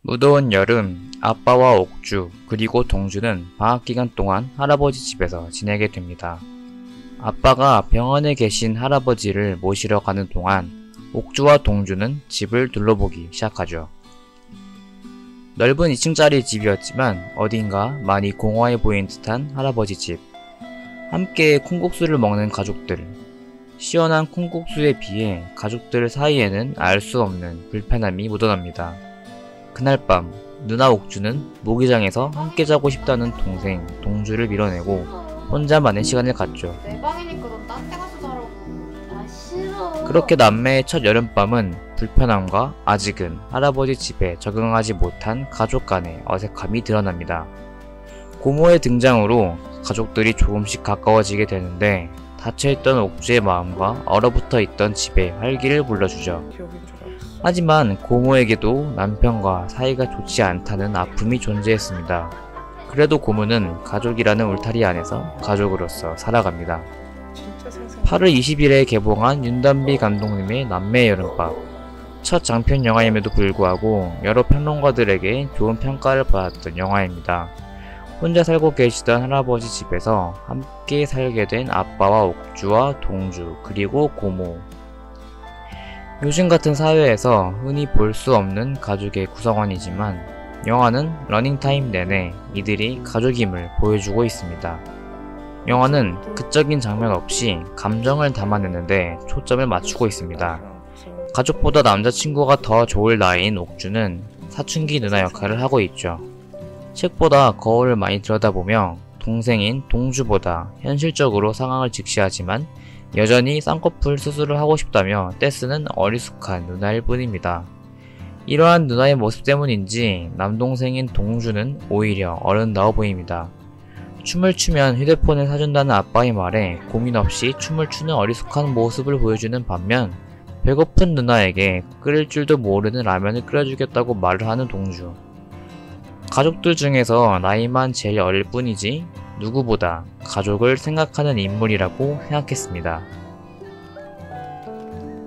무더운 여름, 아빠와 옥주 그리고 동주는 방학기간 동안 할아버지 집에서 지내게 됩니다. 아빠가 병원에 계신 할아버지를 모시러 가는 동안 옥주와 동주는 집을 둘러보기 시작하죠. 넓은 2층짜리 집이었지만 어딘가 많이 공허해 보이는 듯한 할아버지 집. 함께 콩국수를 먹는 가족들. 시원한 콩국수에 비해 가족들 사이에는 알 수 없는 불편함이 묻어납니다. 그날 밤 누나 옥주는 모기장에서 함께 자고 싶다는 동생 동주를 밀어내고 혼자만의 시간을 갖죠. 내 방이니까 넌 딴 데 가서 자라고. 아 싫어. 그렇게 남매의 첫 여름밤은 불편함과 아직은 할아버지 집에 적응하지 못한 가족 간의 어색함이 드러납니다. 고모의 등장으로 가족들이 조금씩 가까워지게 되는데 닫혀있던 옥주의 마음과 얼어붙어 있던 집에 활기를 불러주죠. 하지만 고모에게도 남편과 사이가 좋지 않다는 아픔이 존재했습니다. 그래도 고모는 가족이라는 울타리 안에서 가족으로서 살아갑니다. 8월 20일에 개봉한 윤단비 감독님의 남매의 여름밤. 첫 장편 영화임에도 불구하고 여러 평론가들에게 좋은 평가를 받았던 영화입니다. 혼자 살고 계시던 할아버지 집에서 함께 살게 된 아빠와 옥주와 동주 그리고 고모. 요즘 같은 사회에서 흔히 볼 수 없는 가족의 구성원이지만 영화는 러닝타임 내내 이들이 가족임을 보여주고 있습니다. 영화는 극적인 장면 없이 감정을 담아내는데 초점을 맞추고 있습니다. 가족보다 남자친구가 더 좋을 나이인 옥주는 사춘기 누나 역할을 하고 있죠. 책보다 거울을 많이 들여다보며 동생인 동주보다 현실적으로 상황을 직시하지만 여전히 쌍꺼풀 수술을 하고 싶다며 떼쓰는 어리숙한 누나일 뿐입니다. 이러한 누나의 모습 때문인지 남동생인 동주는 오히려 어른다워 보입니다. 춤을 추면 휴대폰을 사준다는 아빠의 말에 고민 없이 춤을 추는 어리숙한 모습을 보여주는 반면 배고픈 누나에게 끓일 줄도 모르는 라면을 끓여주겠다고 말을 하는 동주. 가족들 중에서 나이만 제일 어릴 뿐이지 누구보다 가족을 생각하는 인물이라고 생각했습니다.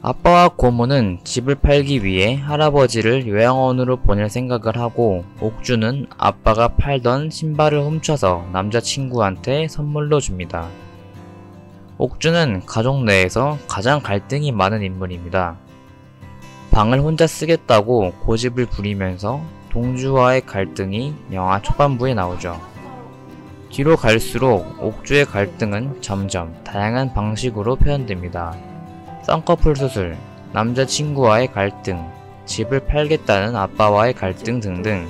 아빠와 고모는 집을 팔기 위해 할아버지를 요양원으로 보낼 생각을 하고 옥주는 아빠가 팔던 신발을 훔쳐서 남자친구한테 선물로 줍니다. 옥주는 가족 내에서 가장 갈등이 많은 인물입니다. 방을 혼자 쓰겠다고 고집을 부리면서 동주와의 갈등이 영화 초반부에 나오죠. 뒤로 갈수록 옥주의 갈등은 점점 다양한 방식으로 표현됩니다. 쌍꺼풀 수술, 남자친구와의 갈등, 집을 팔겠다는 아빠와의 갈등 등등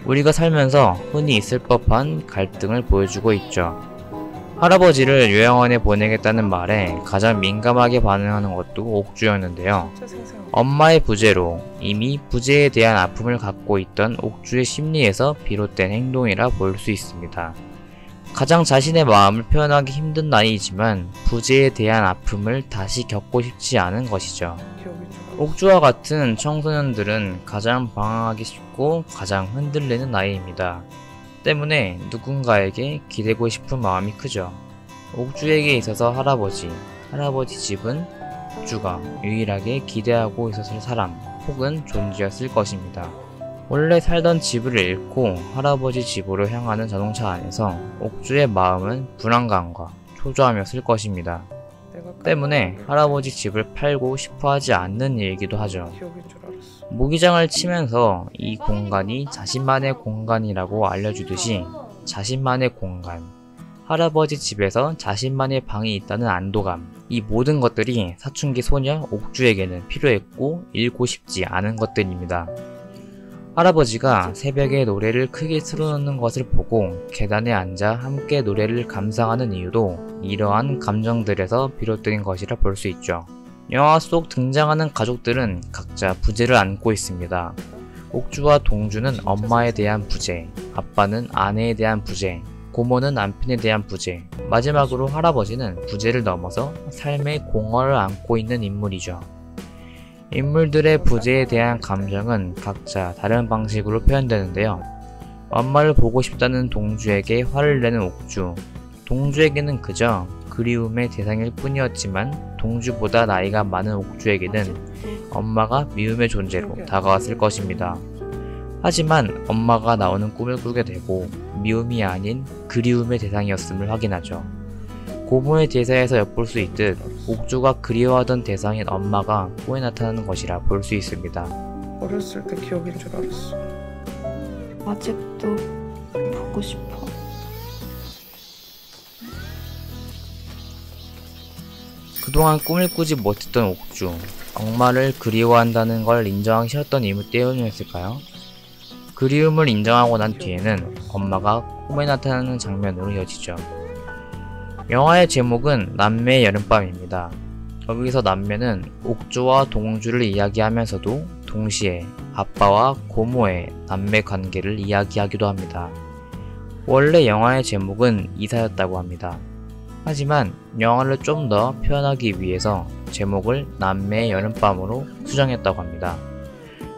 우리가 살면서 흔히 있을 법한 갈등을 보여주고 있죠. 할아버지를 요양원에 보내겠다는 말에 가장 민감하게 반응하는 것도 옥주였는데요. 엄마의 부재로 이미 부재에 대한 아픔을 갖고 있던 옥주의 심리에서 비롯된 행동이라 볼 수 있습니다. 가장 자신의 마음을 표현하기 힘든 나이이지만 부재에 대한 아픔을 다시 겪고 싶지 않은 것이죠. 옥주와 같은 청소년들은 가장 방황하기 쉽고 가장 흔들리는 나이입니다. 때문에 누군가에게 기대고 싶은 마음이 크죠. 옥주에게 있어서 할아버지 집은 옥주가 유일하게 기대하고 있었을 사람 혹은 존재였을 것입니다. 원래 살던 집을 잃고 할아버지 집으로 향하는 자동차 안에서 옥주의 마음은 불안감과 초조함이었을 것입니다. 때문에 할아버지 집을 팔고 싶어 하지 않는 일이기도 하죠. 모기장을 치면서 이 공간이 자신만의 공간이라고 알려주듯이 자신만의 공간, 할아버지 집에서 자신만의 방이 있다는 안도감, 이 모든 것들이 사춘기 소녀 옥주에게는 필요했고 잃고 싶지 않은 것들입니다. 할아버지가 새벽에 노래를 크게 틀어놓는 것을 보고 계단에 앉아 함께 노래를 감상하는 이유도 이러한 감정들에서 비롯된 것이라 볼 수 있죠. 영화 속 등장하는 가족들은 각자 부재를 안고 있습니다. 옥주와 동주는 엄마에 대한 부재, 아빠는 아내에 대한 부재, 고모는 남편에 대한 부재, 마지막으로 할아버지는 부재를 넘어서 삶의 공허를 안고 있는 인물이죠. 인물들의 부재에 대한 감정은 각자 다른 방식으로 표현되는데요. 엄마를 보고 싶다는 동주에게 화를 내는 옥주, 동주에게는 그저 그리움의 대상일 뿐이었지만 동주보다 나이가 많은 옥주에게는 엄마가 미움의 존재로 다가왔을 것입니다. 하지만 엄마가 나오는 꿈을 꾸게 되고 미움이 아닌 그리움의 대상이었음을 확인하죠. 고모의 대사에서 엿볼 수 있듯 옥주가 그리워하던 대상인 엄마가 꿈에 나타나는 것이라 볼 수 있습니다. 어렸을 때 기억인 줄 알았어. 아직도 보고 싶어. 그동안 꿈을 꾸지 못했던 옥주, 엄마를 그리워한다는 걸 인정하기 싫었던 이유 때문이었을까요? 그리움을 인정하고 난 뒤에는 엄마가 꿈에 나타나는 장면으로 이어지죠. 영화의 제목은 남매의 여름밤입니다. 여기서 남매는 옥주와 동주를 이야기하면서도 동시에 아빠와 고모의 남매 관계를 이야기하기도 합니다. 원래 영화의 제목은 이사였다고 합니다. 하지만 영화를 좀 더 표현하기 위해서 제목을 남매의 여름밤으로 수정했다고 합니다.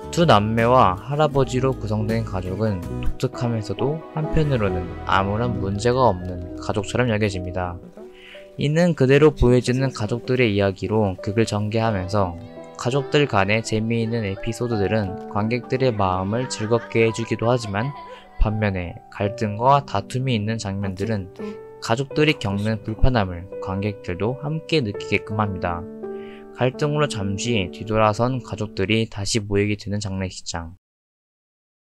두 남매와 할아버지로 구성된 가족은 독특하면서도 한편으로는 아무런 문제가 없는 가족처럼 여겨집니다. 있는 그대로 보여지는 가족들의 이야기로 극을 전개하면서 가족들 간의 재미있는 에피소드들은 관객들의 마음을 즐겁게 해주기도 하지만 반면에 갈등과 다툼이 있는 장면들은 가족들이 겪는 불편함을 관객들도 함께 느끼게끔 합니다. 갈등으로 잠시 뒤돌아선 가족들이 다시 모이게 되는 장례식장.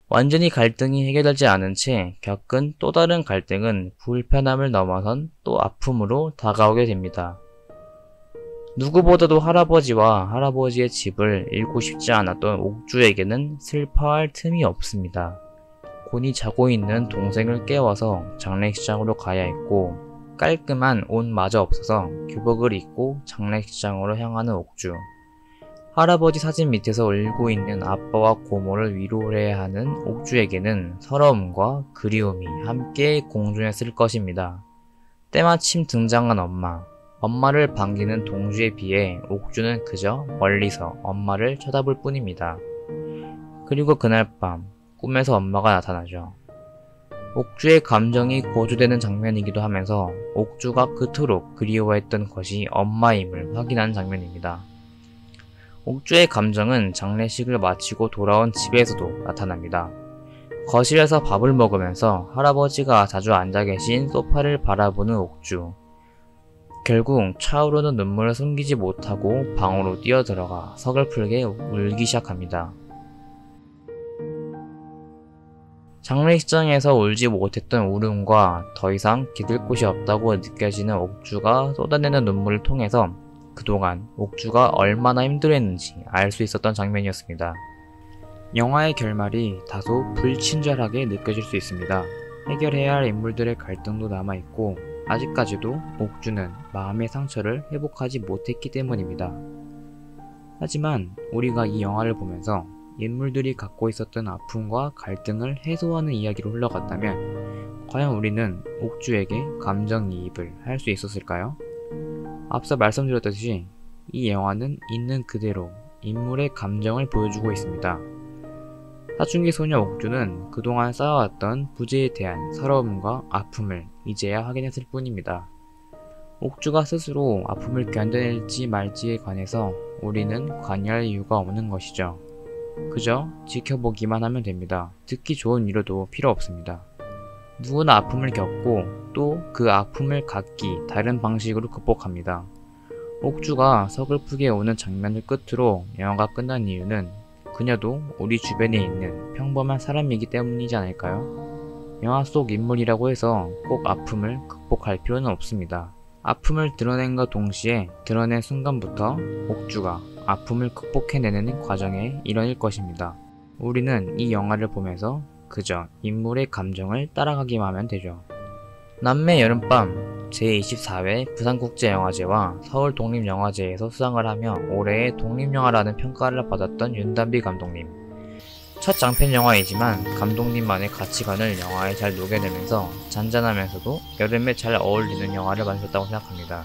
완전히 갈등이 해결되지 않은 채 겪은 또 다른 갈등은 불편함을 넘어선 또 아픔으로 다가오게 됩니다. 누구보다도 할아버지와 할아버지의 집을 잃고 싶지 않았던 옥주에게는 슬퍼할 틈이 없습니다. 곤히 자고 있는 동생을 깨워서 장례식장으로 가야 했고 깔끔한 옷마저 없어서 교복을 입고 장례식장으로 향하는 옥주. 할아버지 사진 밑에서 울고 있는 아빠와 고모를 위로해야 하는 옥주에게는 서러움과 그리움이 함께 공존했을 것입니다. 때마침 등장한 엄마. 엄마를 반기는 동주에 비해 옥주는 그저 멀리서 엄마를 쳐다볼 뿐입니다. 그리고 그날 밤 꿈에서 엄마가 나타나죠. 옥주의 감정이 고조되는 장면이기도 하면서 옥주가 그토록 그리워했던 것이 엄마임을 확인하는 장면입니다. 옥주의 감정은 장례식을 마치고 돌아온 집에서도 나타납니다. 거실에서 밥을 먹으면서 할아버지가 자주 앉아 계신 소파를 바라보는 옥주. 결국 차오르는 눈물을 숨기지 못하고 방으로 뛰어들어가 서글프게 울기 시작합니다. 장례식장에서 울지 못했던 울음과 더 이상 기댈 곳이 없다고 느껴지는 옥주가 쏟아내는 눈물을 통해서 그동안 옥주가 얼마나 힘들어했는지 알 수 있었던 장면이었습니다. 영화의 결말이 다소 불친절하게 느껴질 수 있습니다. 해결해야 할 인물들의 갈등도 남아있고 아직까지도 옥주는 마음의 상처를 회복하지 못했기 때문입니다. 하지만 우리가 이 영화를 보면서 인물들이 갖고 있었던 아픔과 갈등을 해소하는 이야기로 흘러갔다면 과연 우리는 옥주에게 감정이입을 할 수 있었을까요? 앞서 말씀드렸듯이 이 영화는 있는 그대로 인물의 감정을 보여주고 있습니다. 사춘기 소녀 옥주는 그동안 쌓아왔던 부재에 대한 서러움과 아픔을 이제야 확인했을 뿐입니다. 옥주가 스스로 아픔을 견뎌낼지 말지에 관해서 우리는 관여할 이유가 없는 것이죠. 그저 지켜보기만 하면 됩니다. 듣기 좋은 위로도 필요 없습니다. 누구나 아픔을 겪고 또 그 아픔을 각기 다른 방식으로 극복합니다. 옥주가 서글프게 우는 장면을 끝으로 영화가 끝난 이유는 그녀도 우리 주변에 있는 평범한 사람이기 때문이지 않을까요? 영화 속 인물이라고 해서 꼭 아픔을 극복할 필요는 없습니다. 아픔을 드러낸과 동시에 드러낸 순간부터 옥주가 아픔을 극복해내는 과정의 일환일 것입니다. 우리는 이 영화를 보면서 그저 인물의 감정을 따라가기만 하면 되죠. 남매 여름밤 제24회 부산국제영화제와 서울독립영화제에서 수상을 하며 올해의 독립영화라는 평가를 받았던 윤단비 감독님. 첫 장편 영화이지만 감독님만의 가치관을 영화에 잘 녹여내면서 잔잔하면서도 여름에 잘 어울리는 영화를 만드셨다고 생각합니다.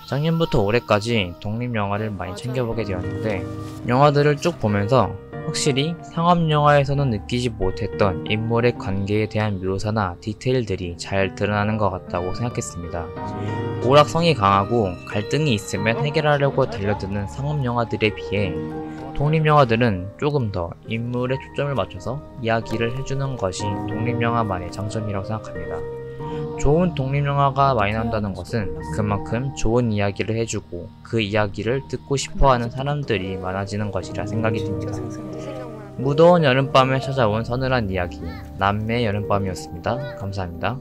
작년부터 올해까지 독립영화를 많이 챙겨보게 되었는데 영화들을 쭉 보면서 확실히 상업영화에서는 느끼지 못했던 인물의 관계에 대한 묘사나 디테일들이 잘 드러나는 것 같다고 생각했습니다. 오락성이 강하고 갈등이 있으면 해결하려고 달려드는 상업영화들에 비해 독립영화들은 조금 더 인물에 초점을 맞춰서 이야기를 해주는 것이 독립영화만의 장점이라고 생각합니다. 좋은 독립영화가 많이 나온다는 것은 그만큼 좋은 이야기를 해주고 그 이야기를 듣고 싶어하는 사람들이 많아지는 것이라 생각이 듭니다. 무더운 여름밤에 찾아온 서늘한 이야기, 남매의 여름밤이었습니다. 감사합니다.